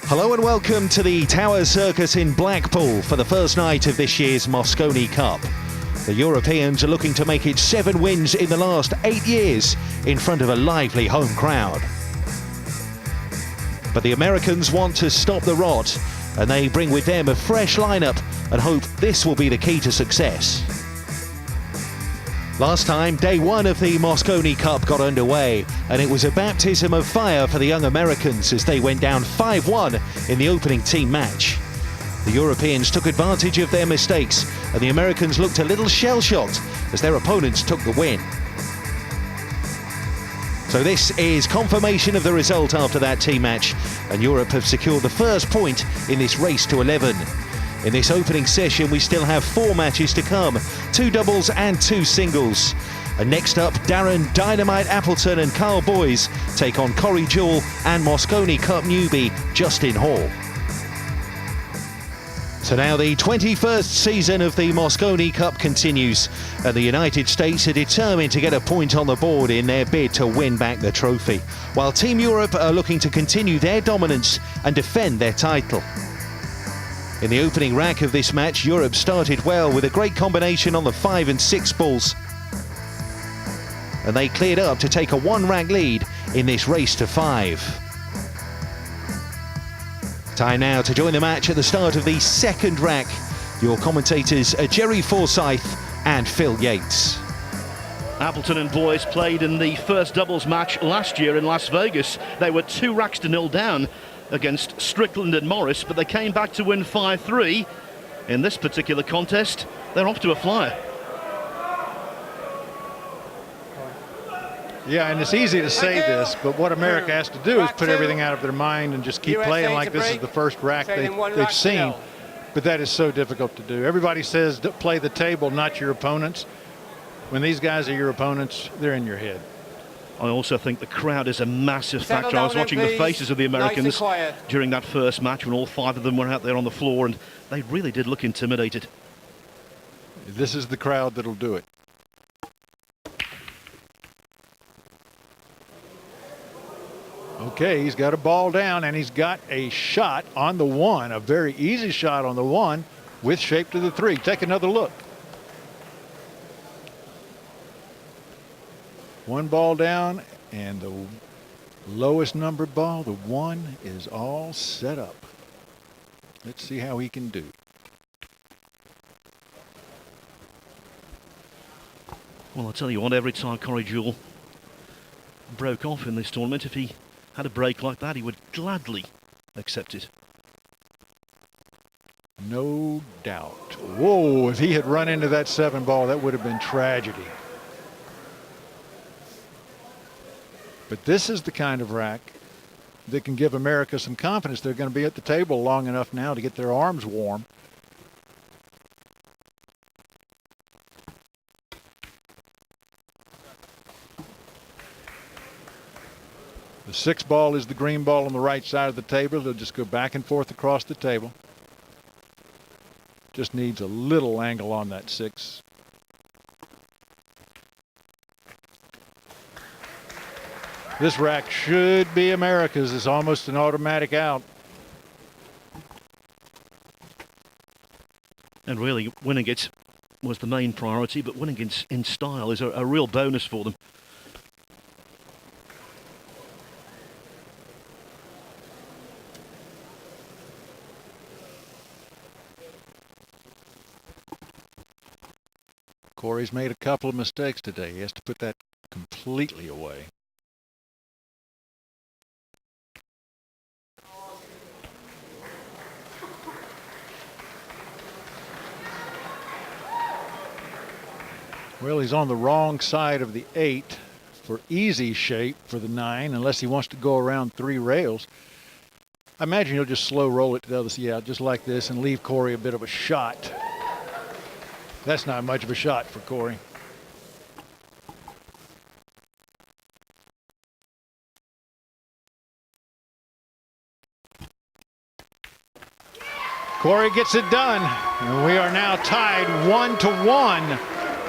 Hello and welcome to the Tower Circus in Blackpool for the first night of this year's Mosconi Cup. The Europeans are looking to make it 7 wins in the last 8 years in front of a lively home crowd. But the Americans want to stop the rot, and they bring with them a fresh lineup and hope this will be the key to success. Last time, day one of the Mosconi Cup got underway, and it was a baptism of fire for the young Americans as they went down 5-1 in the opening team match. The Europeans took advantage of their mistakes, and the Americans looked a little shell-shocked as their opponents took the win. So this is confirmation of the result after that team match, and Europe have secured the first point in this race to 11. In this opening session, we still have 4 matches to come, 2 doubles and 2 singles. And next up, Darren Dynamite Appleton and Karl Boyes take on Deuel and Mosconi Cup newbie Justin Hall. So now the 21st season of the Mosconi Cup continues, and the United States are determined to get a point on the board in their bid to win back the trophy, while Team Europe are looking to continue their dominance and defend their title. In the opening rack of this match, Europe started well with a great combination on the 5 and 6 balls. And they cleared up to take a 1-rack lead in this race to 5. Time now to join the match at the start of the second rack. Your commentators are Jerry Forsyth and Phil Yates. Appleton and Boyes played in the first doubles match last year in Las Vegas. They were 2 racks to 0 down against Strickland and Morris, but they came back to win 5-3. In this particular contest, they're off to a flyer. Yeah, and it's easy to say this, but what America has to do is put everything out of their mind and just keep playing like this is the first rack they've seen. But that is so difficult to do. Everybody says play the table, not your opponents. When these guys are your opponents, they're in your head. I also think the crowd is a massive factor. I was watching the faces of the Americans during that first match when all 5 of them were out there on the floor, and they really did look intimidated. This is the crowd that'll do it. Okay, he's got a ball down, and he's got a shot on the 1, a very easy shot on the 1 with shape to the 3. Take another look. 1 ball down, and the lowest numbered ball, the 1, is all set up. Let's see how he can do. Well, I'll tell you what, every time Deuel broke off in this tournament, if he had a break like that, he would gladly accept it. No doubt. Whoa, if he had run into that 7 ball, that would have been tragedy. But this is the kind of rack that can give America some confidence. They're going to be at the table long enough now to get their arms warm. The 6 ball is the green ball on the right side of the table. They'll just go back and forth across the table. Just needs a little angle on that 6. This rack should be America's. It's almost an automatic out. And really, winning it was the main priority, but winning it in style is a real bonus for them. Corey's made a couple of mistakes today. He has to put that completely away. Well, he's on the wrong side of the 8 for easy shape for the 9, unless he wants to go around 3 rails. I imagine he'll just slow roll it to the other side, yeah, just like this, and leave Corey a bit of a shot. That's not much of a shot for Corey. Corey gets it done, and we are now tied 1-1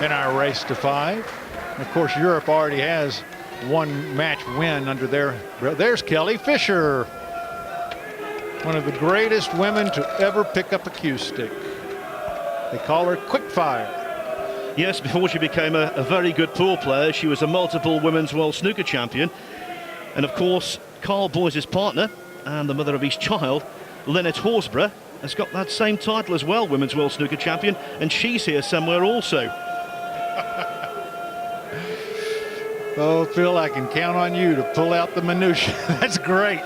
in our race to 5. And of course, Europe already has 1 match win under their. There's Kelly Fisher. One of the greatest women to ever pick up a cue stick. They call her Quickfire. Yes, before she became a very good pool player, she was a multiple Women's World Snooker champion. And of course, Karl Boyes' partner and the mother of his child, Lynette Horsburgh, has got that same title as well, Women's World Snooker champion, and she's here somewhere also. Oh, Phil, I can count on you to pull out the minutiae. That's great.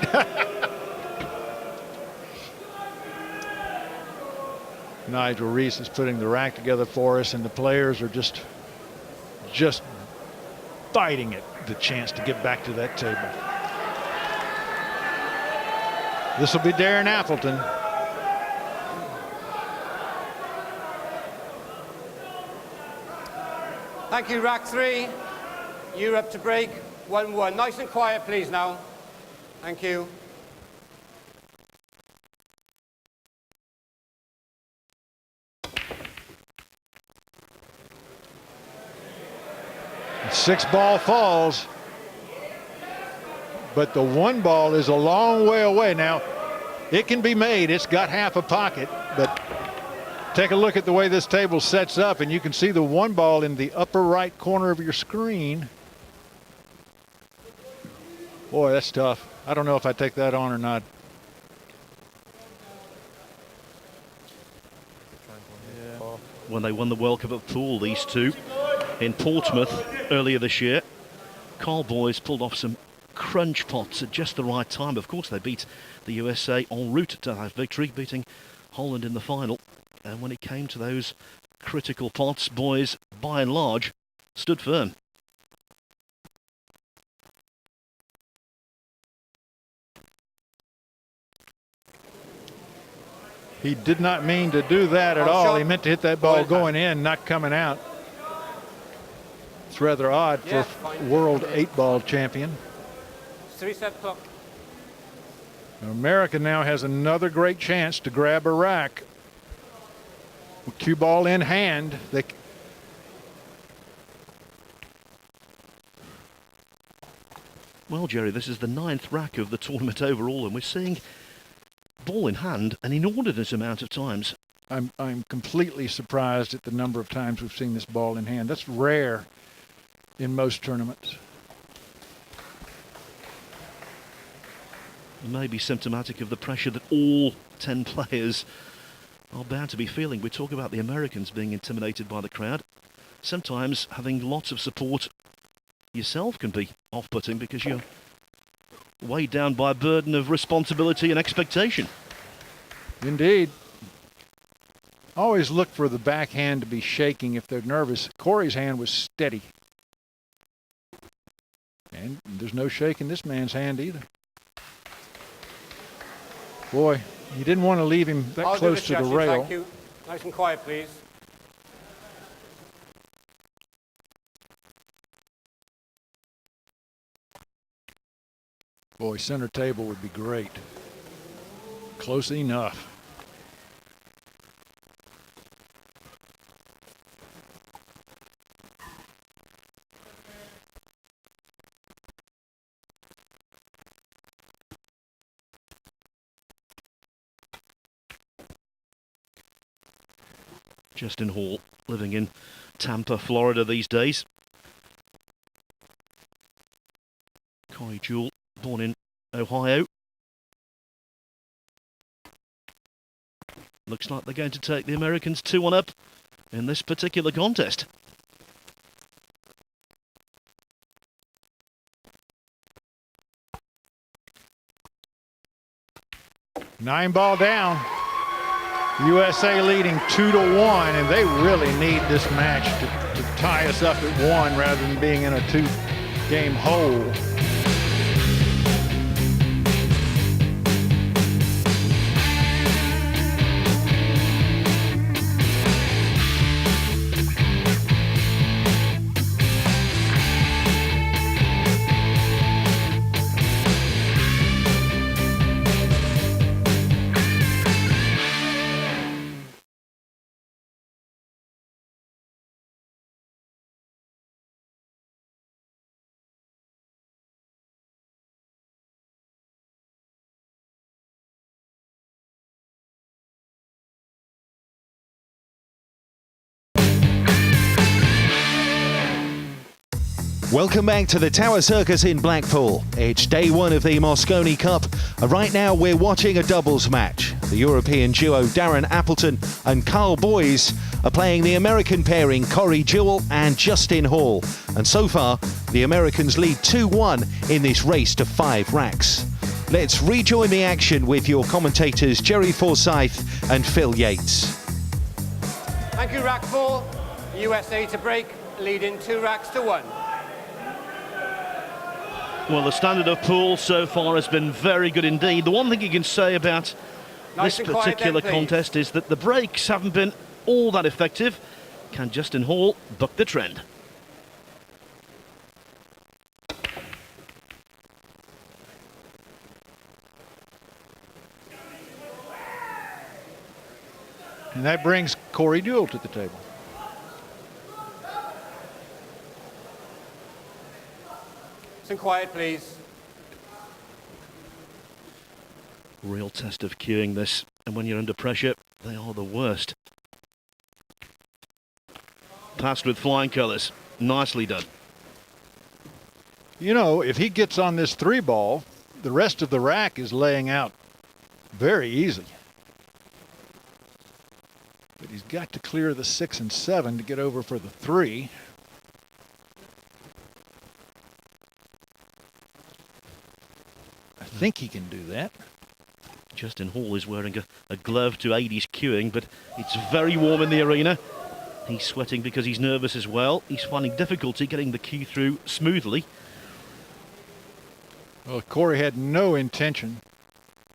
Nigel Reese is putting the rack together for us, and the players are just fighting it, the chance to get back to that table. This will be Darren Appleton. Thank you, rack 3. Europe to break 1-1. Nice and quiet, please, now. Thank you. Six ball falls, but the one ball is a long way away. Now, it can be made. It's got half a pocket, but take a look at the way this table sets up, and you can see the one ball in the upper right corner of your screen. Boy, that's tough. I don't know if I take that on or not. When they won the World Cup of Pool, these two, in Portsmouth earlier this year, Karl Boyes pulled off some crunch pots at just the right time. Of course, they beat the USA en route to that victory, beating Holland in the final. And when it came to those critical pots, Boyes, by and large, stood firm. He did not mean to do that at all. He meant to hit that ball going in, not coming out. It's rather odd for world 8-ball champion. 3-set clock. America now has another great chance to grab a rack. With cue ball in hand, Well, Jerry, this is the 9th rack of the tournament overall, and we're seeing ball in hand an inordinate amount of times. I'm completely surprised at the number of times we've seen this ball in hand. That's rare in most tournaments. It may be symptomatic of the pressure that all 10 players are bound to be feeling. We talk about the Americans being intimidated by the crowd. Sometimes having lots of support yourself can be off-putting because you're weighed down by a burden of responsibility and expectation. Indeed. Always look for the backhand to be shaking if they're nervous. Corey's hand was steady. And there's no shake in this man's hand either. Boy, you didn't want to leave him that close to the rail. Thank you. Nice and quiet, please. Boy, center table would be great. Close enough. Justin Hall, living in Tampa, Florida these days. Corey Deuel, born in Ohio. Looks like they're going to take the Americans 2-1 up in this particular contest. 9-ball down. USA leading 2-1, and they really need this match to tie us up at 1 rather than being in a 2-game hole. Welcome back to the Tower Circus in Blackpool. It's day one of the Mosconi Cup. Right now we're watching a doubles match. The European duo Darren Appleton and Karl Boyes are playing the American pairing Deuel and Justin Hall. And so far, the Americans lead 2-1 in this race to 5 racks. Let's rejoin the action with your commentators Jerry Forsyth and Phil Yates. Thank you, rack 4. USA to break, leading 2 racks to 1. Well, the standard of pool so far has been very good indeed. The one thing you can say about this particular contest is that the breaks haven't been all that effective. Can Justin Hall buck the trend? And that brings Deuel to the table. Some quiet, please. Real test of cueing this, and when you're under pressure, they are the worst. Passed with flying colours. Nicely done. You know, if he gets on this 3-ball, the rest of the rack is laying out very easy. But he's got to clear the 6 and 7 to get over for the 3. I think he can do that. Justin Hall is wearing a glove to aid his cueing, but it's very warm in the arena. He's sweating because he's nervous as well. He's finding difficulty getting the cue through smoothly. Well, Corey had no intention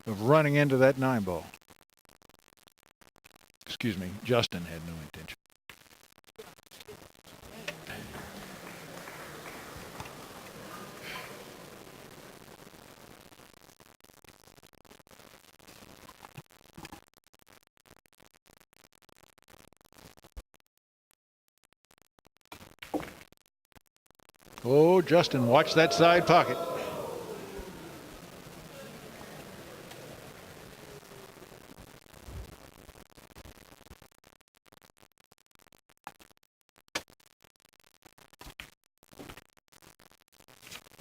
of running into that 9-ball. Excuse me, Justin had no intention. Oh, Justin, watch that side pocket.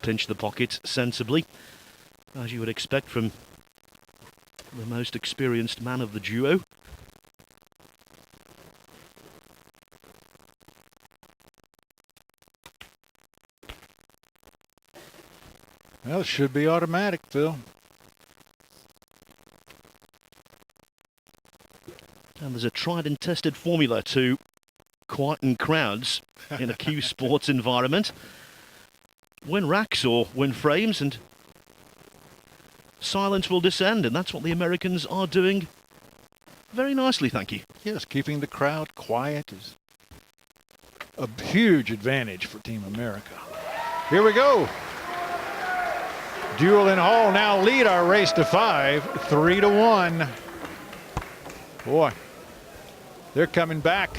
Pinch the pocket sensibly, as you would expect from the most experienced man of the duo. Well, it should be automatic, Phil. And there's a tried and tested formula to quieten crowds in a cue sports environment. Win racks or win frames and silence will descend, and that's what the Americans are doing very nicely, thank you. Yes, keeping the crowd quiet is a huge advantage for Team America. Here we go. Deuel and Hall now lead our race to 5, 3-1. Boy, they're coming back.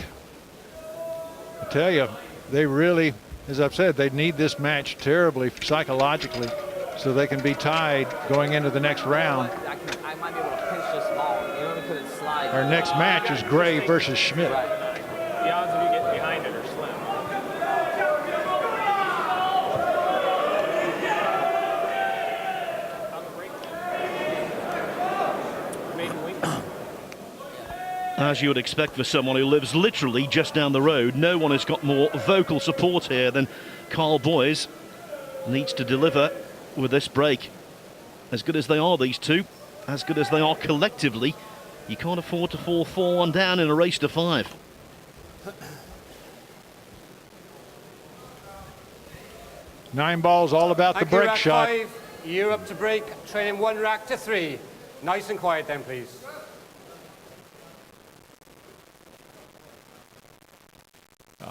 I tell you, they really, as I've said, they need this match terribly psychologically so they can be tied going into the next round. I might be able to pinch this ball. You know, because it slides. Our next match is Gray versus Schmidt. Right. The odds of you getting behind it are slim. As you would expect for someone who lives literally just down the road, no one has got more vocal support here than Karl Boyes. Needs to deliver with this break. As good as they are, these two, as good as they are collectively, you can't afford to fall 4-1 down in a race to 5. Nine balls all about the break rack shot. 5, Europe to break, trailing 1 rack to 3. Nice and quiet then, please.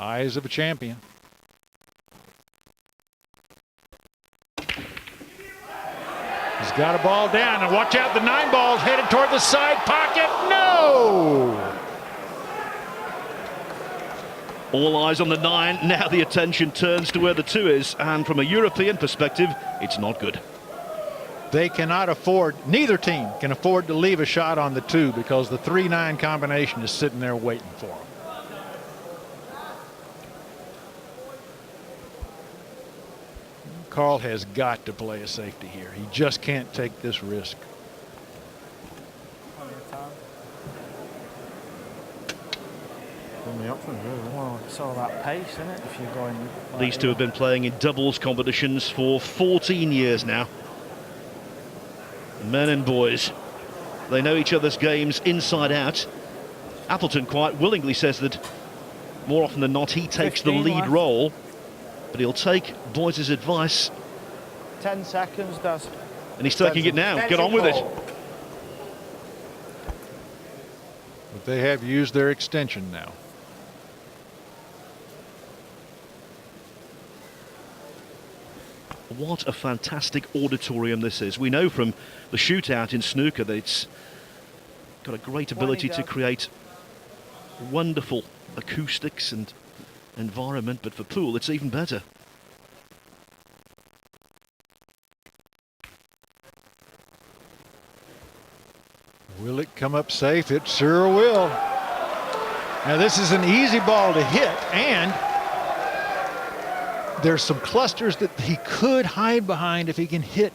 Eyes of a champion. He's got a ball down, and watch out, the 9 ball's headed toward the side pocket. No! All eyes on the 9. Now the attention turns to where the 2 is, and from a European perspective, it's not good. They cannot afford, neither team can afford to leave a shot on the 2 because the 3-9 combination is sitting there waiting for them. Karl has got to play a safety here. He just can't take this risk. The options really. Well, it's all about pace, isn't it? If you're going. These two have been playing in doubles competitions for 14 years now. Men and boys. They know each other's games inside out. Appleton quite willingly says that more often than not he takes the lead role, but he'll take Boyes' advice. 10 seconds, does. And he's taking it now. Get on with it. But they have used their extension now. What a fantastic auditorium this is. We know from the shootout in snooker that it's got a great ability to create wonderful acoustics and environment, but for pool it's even better. Will it come up safe? It sure will. Now this is an easy ball to hit, and there's some clusters that he could hide behind if he can hit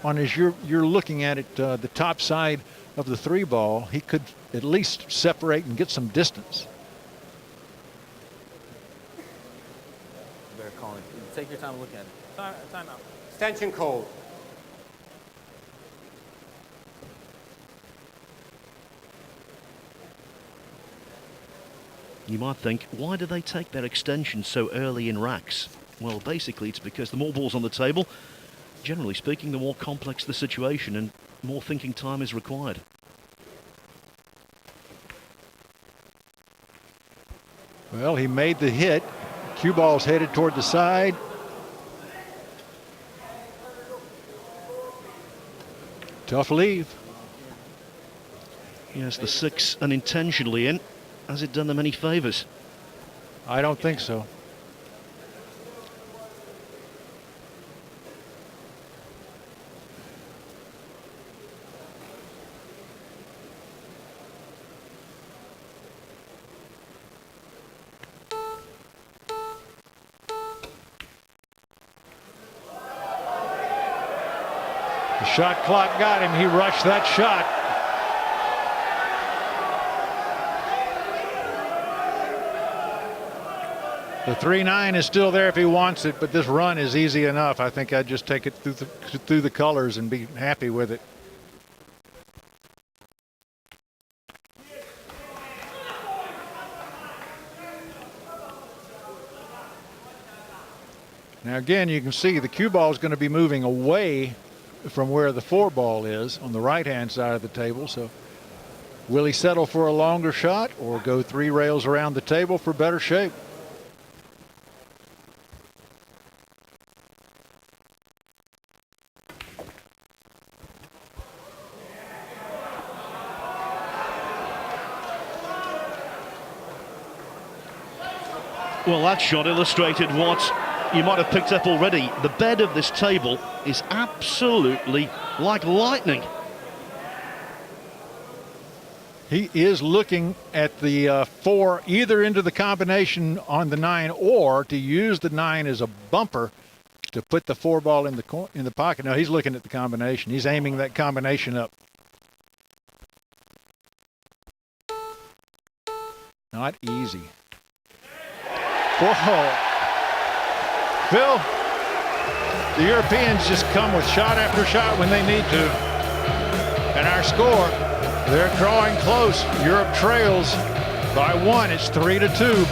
on, as you're looking at it, the top side of the 3 ball. He could at least separate and get some distance. Better call it. Take your time to look at it. Time out. Extension call. You might think, why do they take their extension so early in racks? Well, basically it's because the more balls on the table, generally speaking, the more complex the situation and more thinking time is required. Well, he made the hit. Cue ball's headed toward the side. Tough leave. Yes, the 6 unintentionally in. Has it done them any favours? I don't think so. The shot clock got him. He rushed that shot. The 3-9 is still there if he wants it, but this run is easy enough. I think I'd just take it through the colors and be happy with it. Now again, you can see the cue ball is going to be moving away from where the 4 ball is on the right-hand side of the table. So will he settle for a longer shot or go 3 rails around the table for better shape? Well, that shot illustrated what you might have picked up already. The bed of this table is absolutely like lightning. He is looking at the 4, either into the combination on the 9 or to use the 9 as a bumper to put the 4 ball in the pocket. No, he's looking at the combination. He's aiming that combination up. Not easy. Whoa. Phil, the Europeans just come with shot after shot when they need to. And our score, they're drawing close. Europe trails by 1. It's 3-2.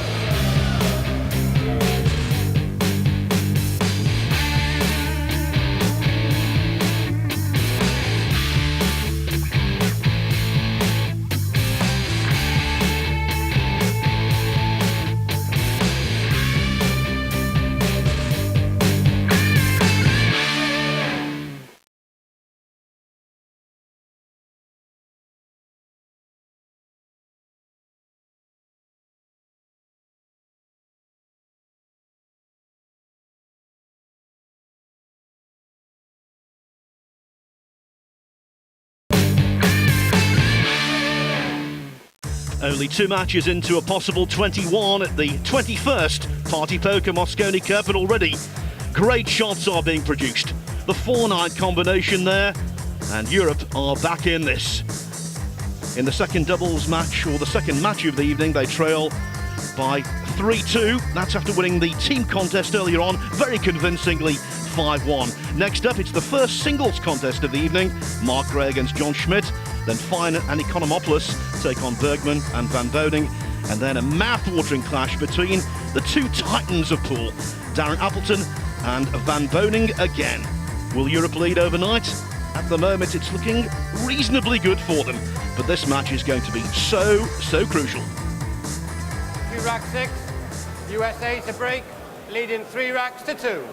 Only 2 matches into a possible 21 at the 21st Party Poker Mosconi Cup, and already Great shots are being produced. The 4-9 combination there, and Europe are back in this. In the second doubles match, or the second match of the evening, they trail by 3-2. That's after winning the team contest earlier on, very convincingly, 5-1. Next up, it's the first singles contest of the evening. Mark Gray against John Schmidt. Then Fine and Economopoulos take on Bergman and Van Boning. And then a mouth-watering clash between the two titans of pool, Darren Appleton and Van Boning again. Will Europe lead overnight? At the moment, it's looking reasonably good for them. But this match is going to be so crucial. 2 rack 6, USA to break, leading 3 racks to 2.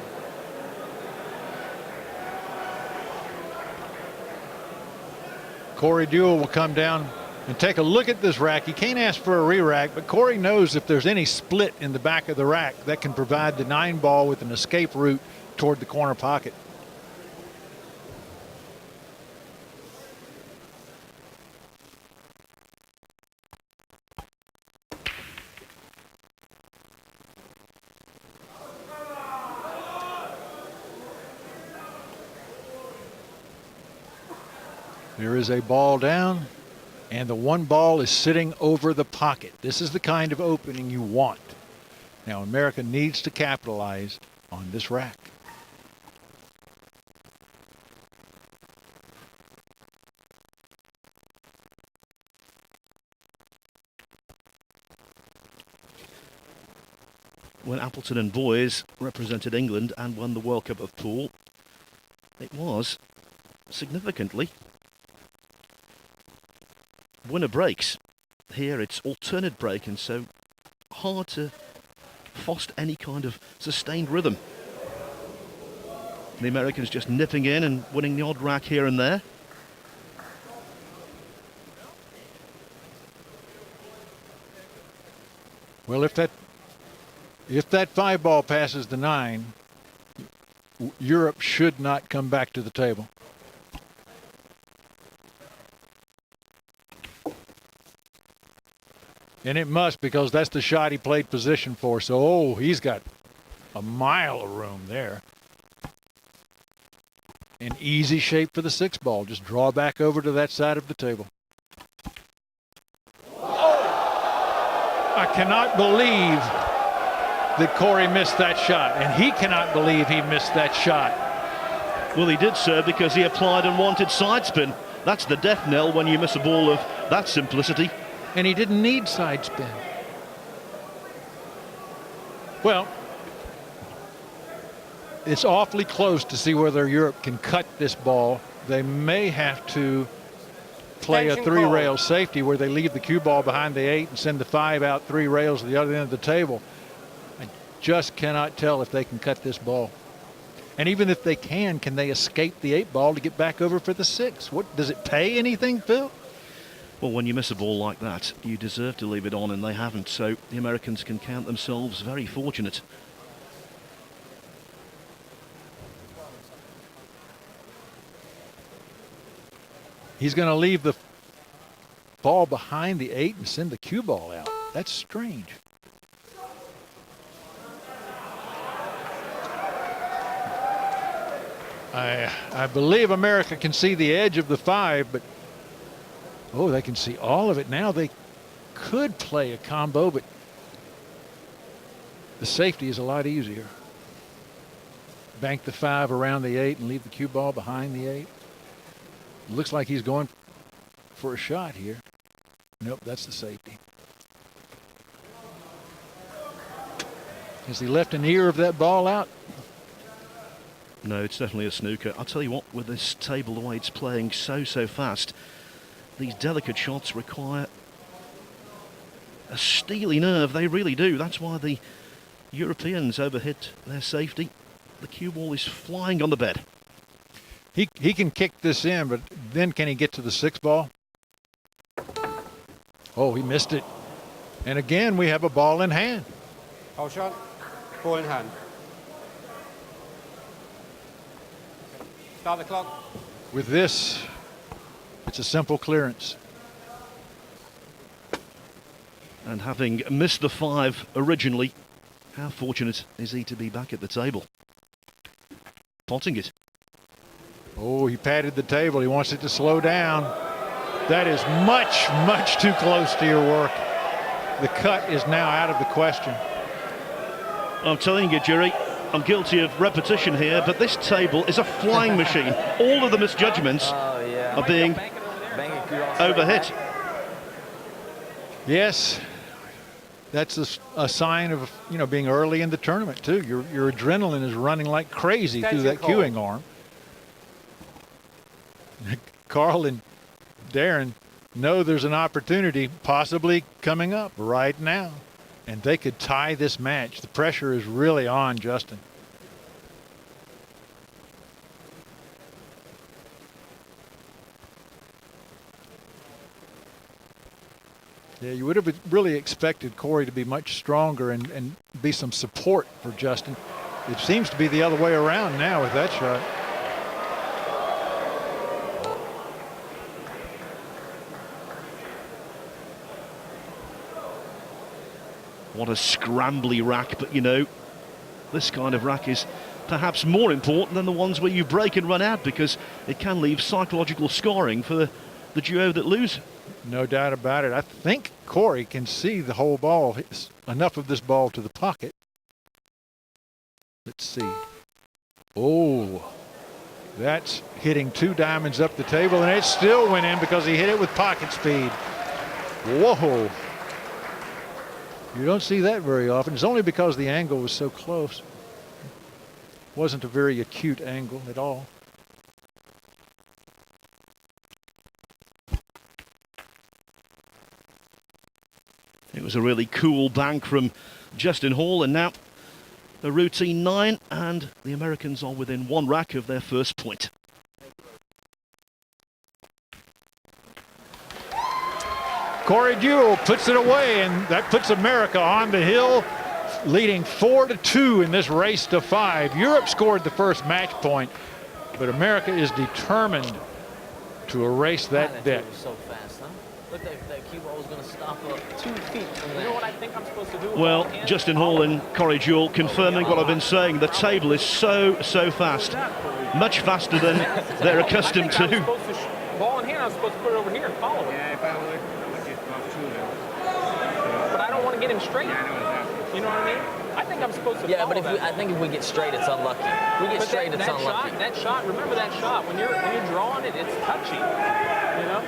Corey Deuel will come down and take a look at this rack. He can't ask for a re-rack, but Corey knows if there's any split in the back of the rack, that can provide the 9 ball with an escape route toward the corner pocket. There is a ball down, and the 1 ball is sitting over the pocket. This is the kind of opening you want. Now, America needs to capitalize on this rack. When Appleton and Boyes represented England and won the World Cup of Pool, it was significantly winner breaks. Here it's alternate break, and so hard to foster any kind of sustained rhythm. The Americans just nipping in and winning the odd rack here and there. Well, if that 5 ball passes the 9, Europe should not come back to the table. And it must, because that's the shot he played position for. So, he's got a mile of room there. An easy shape for the 6 ball. Just draw back over to that side of the table. I cannot believe that Corey missed that shot. And he cannot believe he missed that shot. Well, he did, sir, because he applied unwanted side spin. That's the death knell when you miss a ball of that simplicity. And he didn't need side spin. Well, it's awfully close to see whether Europe can cut this ball. They may have to play a 3-rail safety where they leave the cue ball behind the 8 and send the 5 out 3 rails to the other end of the table. I just cannot tell if they can cut this ball. And even if they can they escape the 8 ball to get back over for the 6? What, does it pay anything, Phil? Well, when you miss a ball like that, you deserve to leave it on, and they haven't. So the Americans can count themselves very fortunate. He's going to leave the ball behind the 8 and send the cue ball out. That's strange. I believe America can see the edge of the 5, but oh, they can see all of it now. They could play a combo, but the safety is a lot easier. Bank the 5 around the 8 and leave the cue ball behind the 8. Looks like he's going for a shot here. Nope, that's the safety. Has he left an ear of that ball out? No, it's definitely a snooker. I'll tell you what, with this table, the way it's playing so fast, these delicate shots require a steely nerve. They really do. That's why the Europeans overhit their safety. The cue ball is flying on the bed. He can kick this in, but then can he get to the 6 ball? Oh, he missed it. And again, we have a ball in hand. Foul shot, ball in hand. Start the clock. With this, it's a simple clearance. And having missed the 5 originally, how fortunate is he to be back at the table? spotting it. Oh, he patted the table. He wants it to slow down. That is much, much too close to your work. The cut is now out of the question. I'm telling you, Jerry, I'm guilty of repetition here, but this table is a flying machine. All of the misjudgments are being overhit. Yes, that's a sign of, you know, being early in the tournament too. Your adrenaline is running like crazy through that queuing arm. Karl and Darren know there's an opportunity possibly coming up right now, and they could tie this match. The pressure is really on Justin. Yeah, you would have really expected Corey to be much stronger and be some support for Justin. It seems to be the other way around now with that shot. What a scrambly rack, but you know, this kind of rack is perhaps more important than the ones where you break and run out, because it can leave psychological scoring for the duo that lose. No doubt about it. I think Corey can see the whole ball, enough of this ball to the pocket. Let's see. Oh, that's hitting 2 diamonds up the table, and it still went in because he hit it with pocket speed. Whoa. You don't see that very often. It's only because the angle was so close. Wasn't a very acute angle at all. It was a really cool bank from Justin Hall, and now a routine 9, and the Americans are within 1 rack of their first point. Corey Deuel puts it away, and that puts America on the hill, leading 4-2 in this race to 5. Europe scored the first match point, but America is determined to erase that debt. So fast, huh? Look, that cue ball was going to stop up 2 feet from that. You know what I think I'm supposed to do? Well, Justin Hall and Corey Deuel confirming what I've been saying. The table is so fast, much faster than they're accustomed to. Ball in hand, I'm supposed to put it over here and follow it. Yeah, if I would, But I don't want to get him straight. You know what I mean? I think I'm supposed to. Yeah, but I think if we get straight, it's unlucky. We get straight, it's unlucky. That shot. Remember that shot when you're drawing it, it's touchy. You know.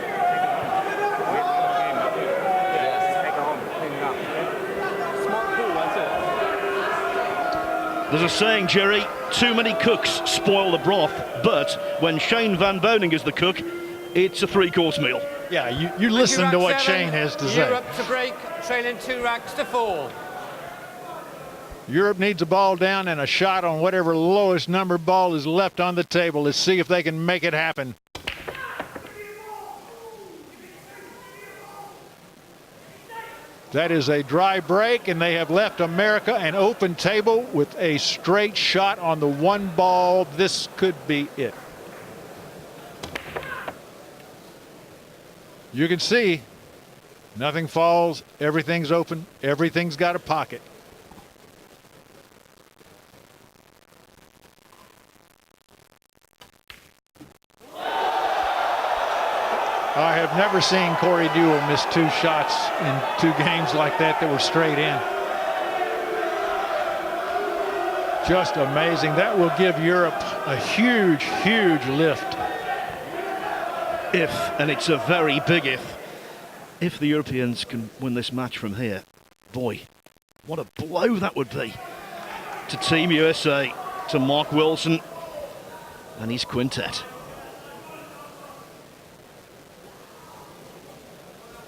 Smart pool. That's it. There's a saying, Jerry, too many cooks spoil the broth, but when Shane Van Boning is the cook, it's a 3-course meal. Yeah, you listen to what Shane has to say. Europe to break, trailing 2 racks to 4. Europe needs a ball down and a shot on whatever lowest number ball is left on the table. Let's see if they can make it happen. That is a dry break, and they have left America an open table with a straight shot on the 1 ball. This could be it. You can see nothing falls, everything's open, everything's got a pocket. I have never seen Corey Deuel miss 2 shots in 2 games like that were straight in. Just amazing. That will give Europe a huge, huge lift. If, and it's a very big if the Europeans can win this match from here, boy, what a blow that would be to Team USA, to Mark Wilson and his quintet.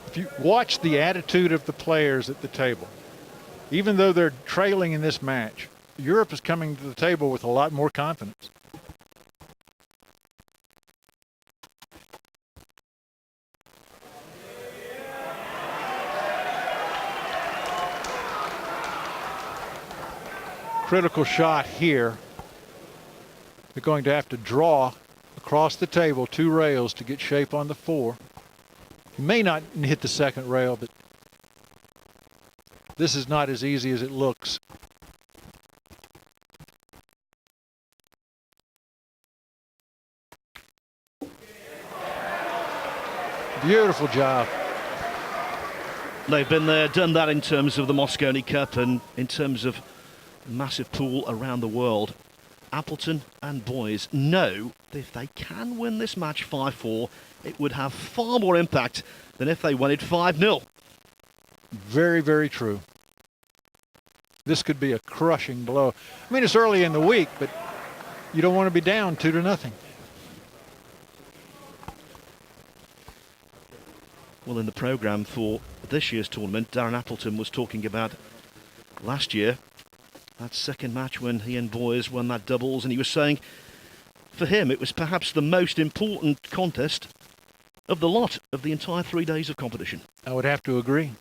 If you watch the attitude of the players at the table, even though they're trailing in this match, Europe is coming to the table with a lot more confidence. Critical shot here. They're going to have to draw across the table 2 rails to get shape on the 4. You may not hit the 2nd rail, but this is not as easy as it looks. Beautiful job. They've been there, done that in terms of the Mosconi Cup and in terms of massive pool around the world. Appleton and Boyes know that if they can win this match 5-4, it would have far more impact than if they won it 5-0. Very, very true. This could be a crushing blow. I mean, it's early in the week, but you don't want to be down 2-0. Well, in the programme for this year's tournament, Darren Appleton was talking about last year, that second match when he and Boyes won that doubles, and he was saying for him it was perhaps the most important contest of the lot of the entire 3 days of competition. I would have to agree.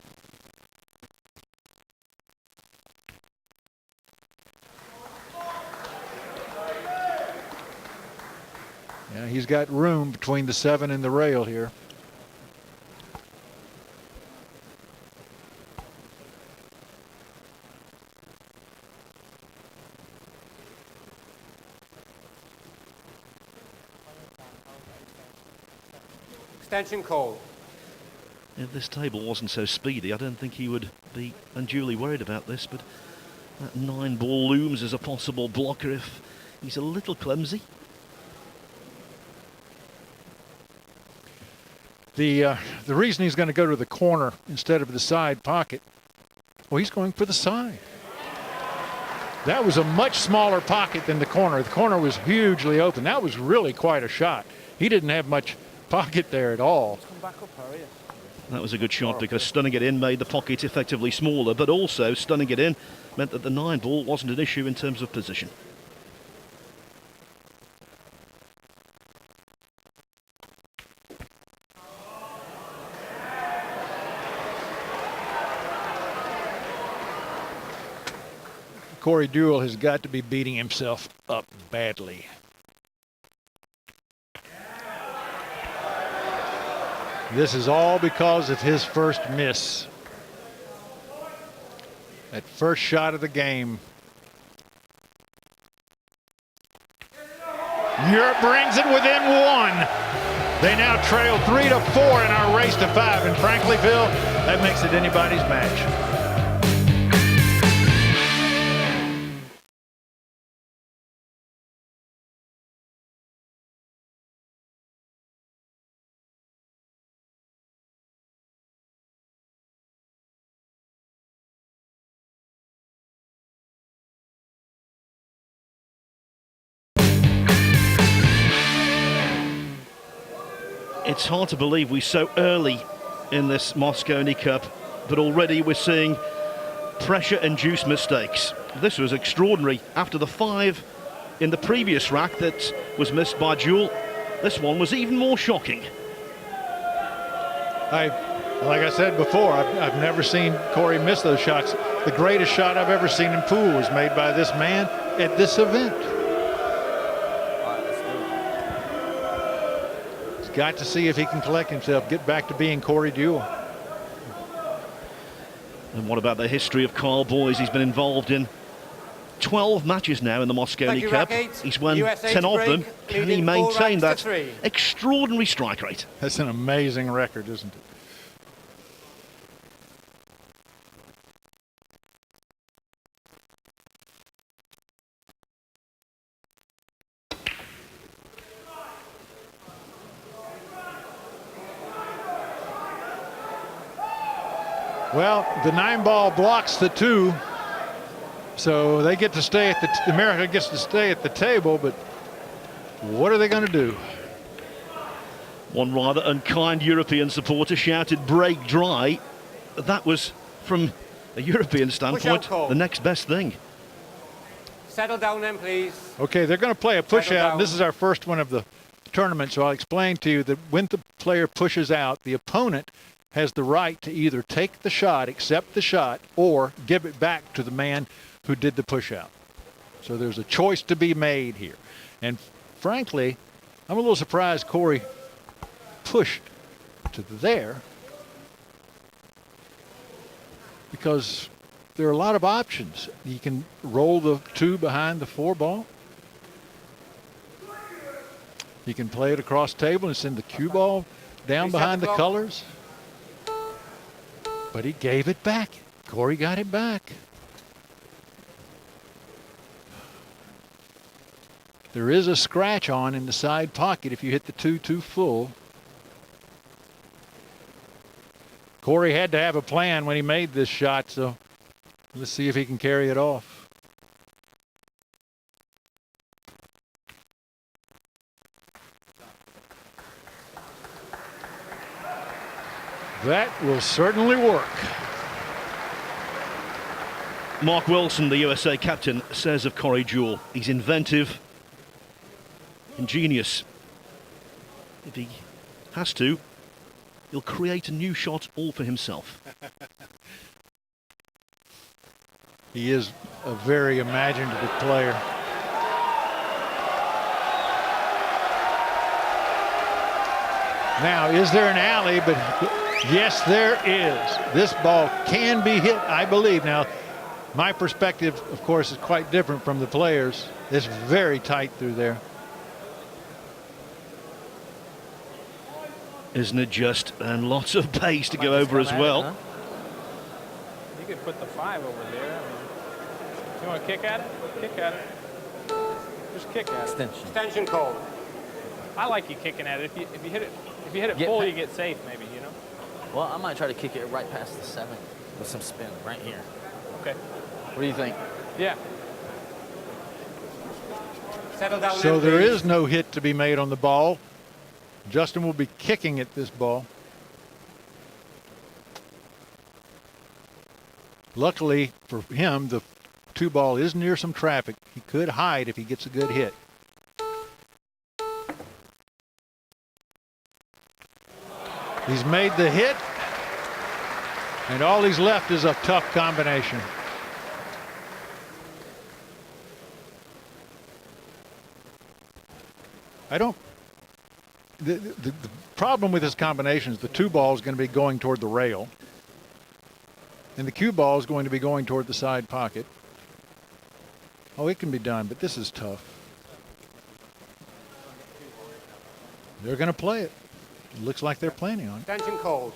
Yeah, he's got room between the 7 and the rail here. Extension call. If this table wasn't so speedy, I don't think he would be unduly worried about this, but that 9-ball looms as a possible blocker if he's a little clumsy. The reason he's going to go to the corner instead of the side pocket, well, he's going for the side. That was a much smaller pocket than the corner. The corner was hugely open. That was really quite a shot. He didn't have much pocket there at all. That was a good shot because stunning it in made the pocket effectively smaller, but also stunning it in meant that the 9-ball wasn't an issue in terms of position. Corey Deuel has got to be beating himself up badly. This is all because of his first miss. That first shot of the game. Europe brings it within 1. They now trail 3-4 in our race to 5. And frankly, Phil, that makes it anybody's match. It's hard to believe we're so early in this Mosconi Cup, but already we're seeing pressure-induced mistakes. This was extraordinary. After the 5 in the previous rack that was missed by Deuel, this one was even more shocking. Like I said before, I've never seen Corey miss those shots. The greatest shot I've ever seen in pool was made by this man at this event. Got to see if he can collect himself, get back to being Corey Deuel. And what about the history of Karl Boyes? He's been involved in 12 matches now in the Mosconi Cup. He's won USA 10 of them. Can he maintain that extraordinary strike rate? That's an amazing record, isn't it? Well, the 9-ball blocks the 2, so they get to stay at America gets to stay at the table, but what are they going to do? One rather unkind European supporter shouted break dry. That was, from a European standpoint, the next best thing. Settle down then, please. Okay, they're going to play a push out, and this is our first one of the tournament, so I'll explain to you that when the player pushes out, the opponent has the right to either take the shot, accept the shot, or give it back to the man who did the push out. So there's a choice to be made here. And frankly, I'm a little surprised Corey pushed to there, because there are a lot of options. You can roll the 2 behind the 4-ball. You can play it across table and send the cue ball down Reset behind the the clock. colors. But he gave it back. Corey got it back. There is a scratch on in the side pocket if you hit the 2 too full. Corey had to have a plan when he made this shot, so let's see if he can carry it off. That will certainly work. Mark Wilson, the USA captain, says of Corey Deuel, he's inventive, ingenious. If he has to, he'll create a new shot all for himself. He is a very imaginative player. Now, is there an alley? But yes, there is. This ball can be hit, I believe. Now, my perspective, of course, is quite different from the players. It's very tight through there. Isn't it just? And lots of pace to Might go just over come as at it, well. huh? You could put the 5 over there. I mean, you want to kick at it? Kick at it. Just kick at it. Extension. Extension call. I like you kicking at it. If you hit it Get full, pa- you get safe, maybe, you know? Well, I might try to kick it right past the 7 with some spin right here. Okay. What do you think? Yeah. Settle down. So then, there please. is no hit to be made on the ball. Justin will be kicking at this ball. Luckily for him, the 2 ball is near some traffic. He could hide if he gets a good hit. He's made the hit, and all he's left is a tough combination. The problem with this combination is the 2 ball is going to be going toward the rail, and the cue ball is going to be going toward the side pocket. Oh, it can be done, but this is tough. They're going to play it. It looks like they're planning on it. Extension called.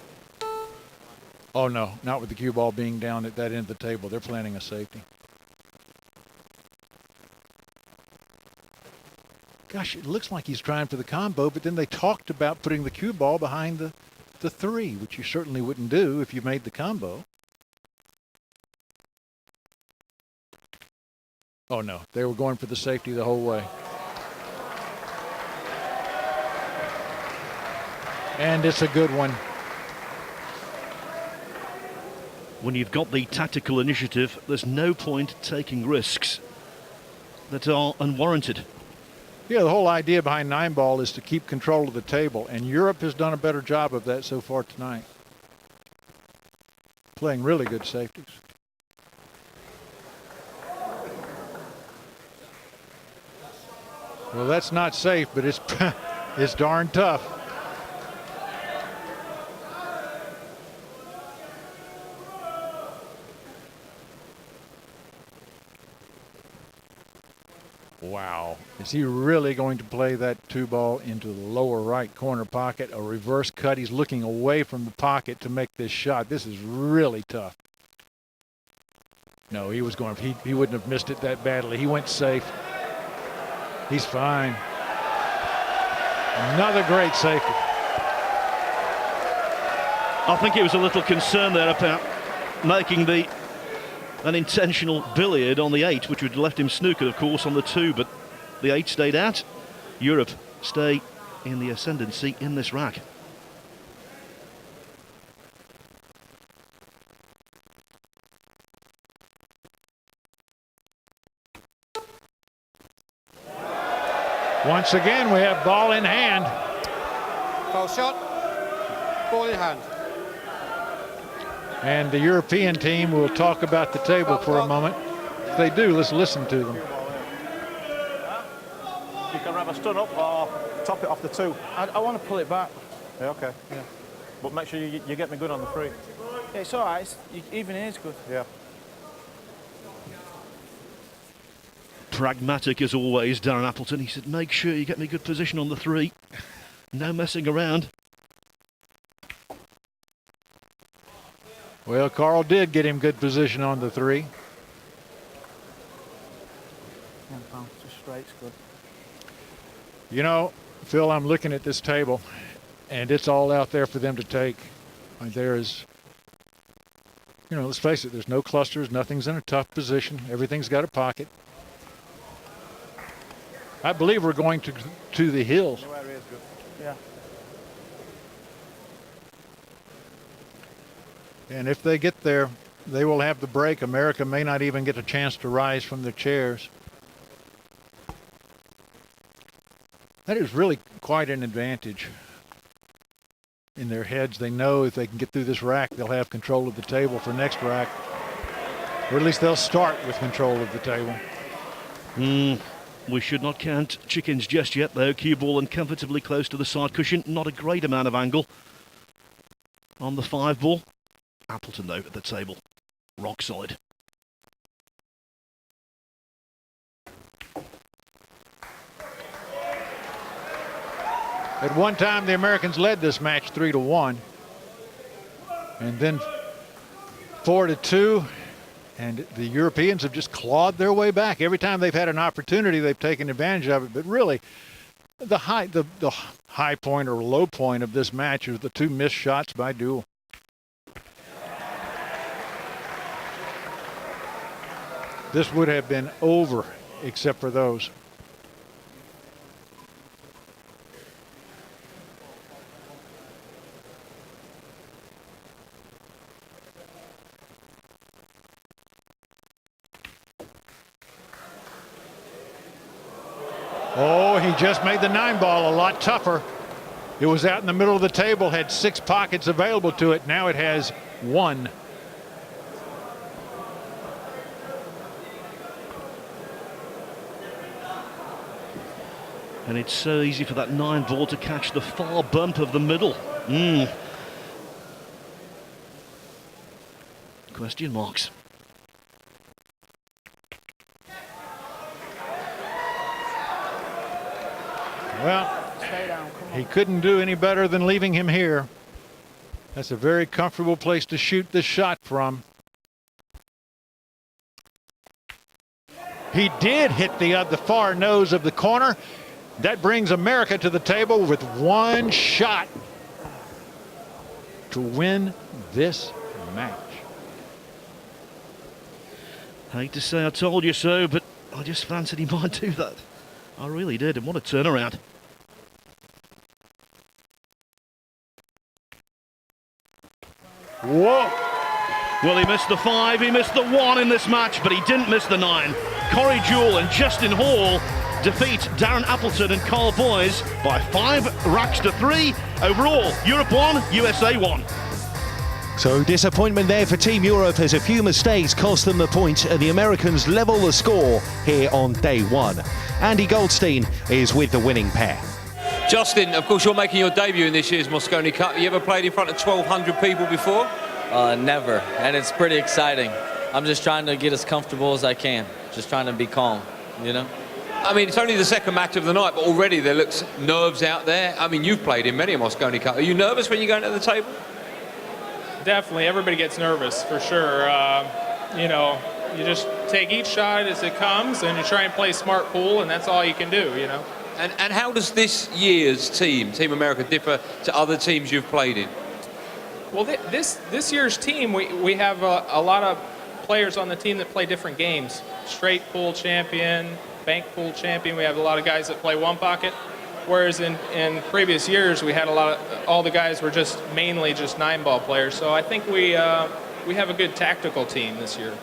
Oh, no, not with the cue ball being down at that end of the table. They're planning a safety. Gosh, it looks like he's trying for the combo, but then they talked about putting the cue ball behind the 3, which you certainly wouldn't do if you made the combo. Oh, no, they were going for the safety the whole way. And it's a good one. When you've got the tactical initiative, there's no point taking risks that are unwarranted. Yeah, the whole idea behind 9 ball is to keep control of the table, and Europe has done a better job of that so far tonight. Playing really good safeties. Well, that's not safe, but it's it's darn tough. Wow. Is he really going to play that 2 ball into the lower right corner pocket? A reverse cut. He's looking away from the pocket to make this shot. This is really tough. No, he was going, he wouldn't have missed it that badly. He went safe. He's fine. Another great safety. I think he was a little concerned there about making an intentional billiard on the 8, which would have left him snookered, of course, on the 2, but the 8 stayed out. Europe stay in the ascendancy in this rack. Once again, we have ball in hand. Foul shot. Ball in hand. And the European team will talk about the table for a moment. If they do, let's listen to them. You can have a stun up or top it off the 2. I want to pull it back. Yeah, okay. Yeah. But make sure you get me good on the 3. Yeah, it's all right. Even is good. Yeah. Pragmatic as always, Darren Appleton. He said, make sure you get me good position on the 3. No messing around. Well, Karl did get him good position on the 3. Yeah, bounce just straight's good. You know, Phil, I'm looking at this table, and it's all out there for them to take. There is, you know, let's face it, there's no clusters. Nothing's in a tough position. Everything's got a pocket. I believe we're going to the hills. Yeah. And if they get there, they will have the break. America may not even get a chance to rise from their chairs. That is really quite an advantage. In their heads, they know if they can get through this rack, they'll have control of the table for next rack. Or at least they'll start with control of the table. We should not count chickens just yet, though. Cue ball and comfortably close to the side cushion. Not a great amount of angle on the 5 ball. Appleton, though, at the table. Rock solid. At one time, the Americans led this match 3-1. And then 4-2. And the Europeans have just clawed their way back. Every time they've had an opportunity, they've taken advantage of it. But really, the high point or low point of this match are the 2 missed shots by Deuel. This would have been over except for those. Oh, he just made the 9 ball a lot tougher. It was out in the middle of the table, had 6 pockets available to it. Now it has 1. And it's so easy for that 9 ball to catch the far bump of the middle. Question marks. Well, he couldn't do any better than leaving him here. That's a very comfortable place to shoot this shot from. He did hit the far nose of the corner. That brings America to the table with 1 shot to win this match. Hate to say I told you so, but I just fancied he might do that. I really did, and what a turnaround. Whoa! Well, he missed the 5, he missed the 1 in this match, but he didn't miss the 9. Corey Deuel and Justin Hall defeat Darren Appleton and Karl Boyes by 5 racks to 3. Overall, Europe 1, USA 1. So disappointment there for Team Europe as a few mistakes cost them the point and the Americans level the score here on day 1. Andy Goldstein is with the winning pair. Justin, of course you're making your debut in this year's Mosconi Cup. You ever played in front of 1,200 people before? Never, and it's pretty exciting. I'm just trying to get as comfortable as I can. Just trying to be calm, you know? I mean, it's only the second match of the night, but already there looks nerves out there. I mean, you've played in many a Mosconi Cup. Are you nervous when you go into the table? Definitely, everybody gets nervous for sure. You know, you just take each shot as it comes, and you try and play smart pool, and that's all you can do, you know. And how does this year's team, Team America, differ to other teams you've played in? Well, this year's team, we have a lot of players on the team that play different games. Straight pool champion, bank pool champion. We have a lot of guys that play 1 pocket. Whereas in previous years, we had all the guys were just mainly just 9-ball players. So I think we have a good tactical team this year.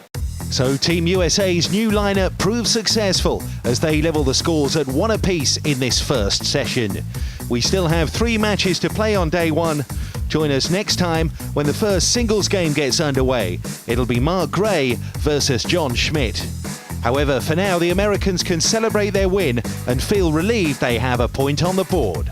So Team USA's new lineup proved successful as they level the scores at 1 apiece in this first session. We still have 3 matches to play on day 1. Join us next time when the first singles game gets underway. It'll be Mark Gray versus John Schmidt. However, for now, the Americans can celebrate their win and feel relieved they have a point on the board.